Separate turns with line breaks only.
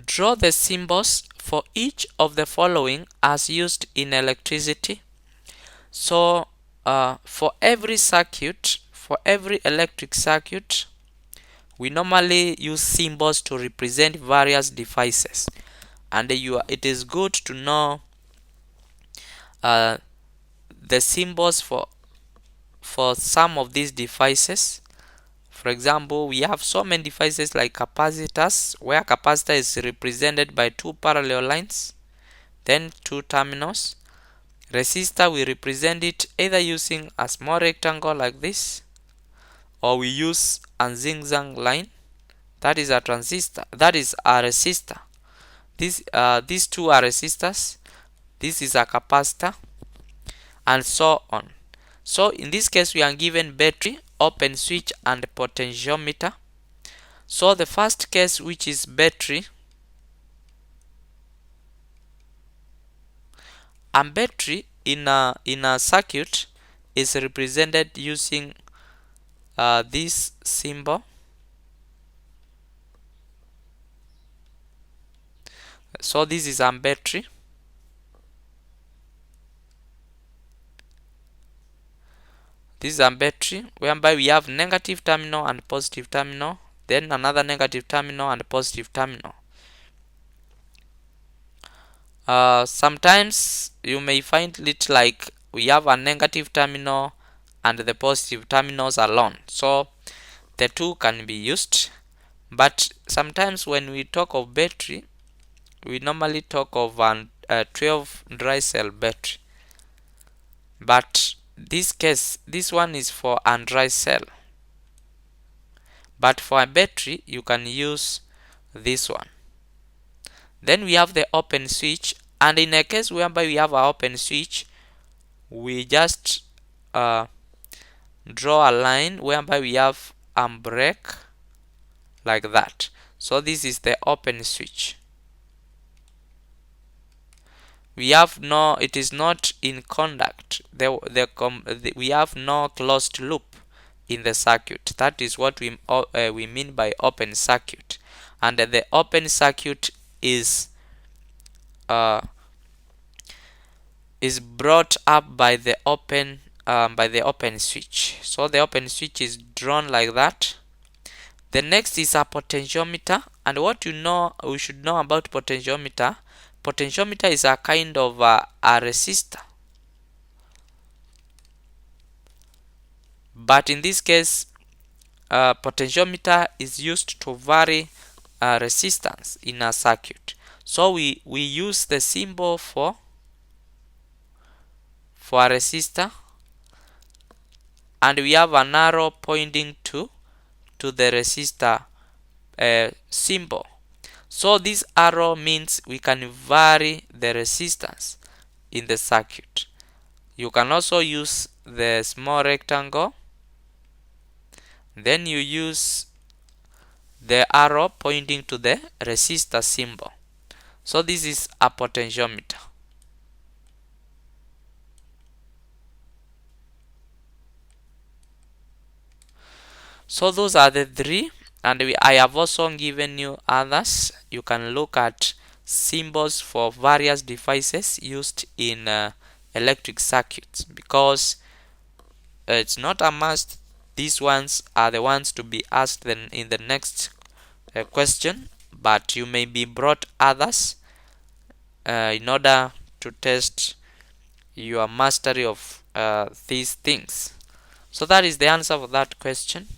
Draw the symbols for each of the following as used in electricity. So for every circuit, for every electric circuit, we normally use symbols to represent various devices, and it is good to know the symbols for some of these devices. For example, we have so many devices like capacitors, where capacitor is represented by two parallel lines, then two terminals. Resistor, we represent it either using a small rectangle like this, or we use a zigzag line. That is a transistor. That is a resistor. These two are resistors. This is a capacitor, and so on. So in this case, we are given battery, open switch, and potentiometer. So the first case, which is battery, and battery in a circuit is represented using this symbol. So this is a battery. This is a battery whereby we have negative terminal and positive terminal, then another negative terminal and positive terminal. Sometimes you may find it like we have a negative terminal and the positive terminals alone. So the two can be used. But sometimes when we talk of battery, we normally talk of a 12 dry cell battery. But this case, this one is for a dry cell. But for a battery, you can use this one. Then we have the open switch, and in a case whereby we have an open switch, we just draw a line whereby we have a break like that. So this is the open switch. We have no, it is not in conduct. We have no closed loop in the circuit. That is what we mean by open circuit. And the open circuit is brought up by the open switch. So the open switch is drawn like that. The next is a potentiometer, and what we should know about potentiometer. Potentiometer is a kind of a resistor, but in this case, potentiometer is used to vary resistance in a circuit. So we use the symbol for a resistor, and we have an arrow pointing to the resistor symbol. So this arrow means we can vary the resistance in the circuit. You can also use the small rectangle, then you use the arrow pointing to the resistor symbol. So this is a potentiometer. So those are the three, and I have also given you others. You can look at symbols for various devices used in electric circuits, because it's not a must these ones are the ones to be asked in the next question, but you may be brought others in order to test your mastery of these things. So that is the answer for that question.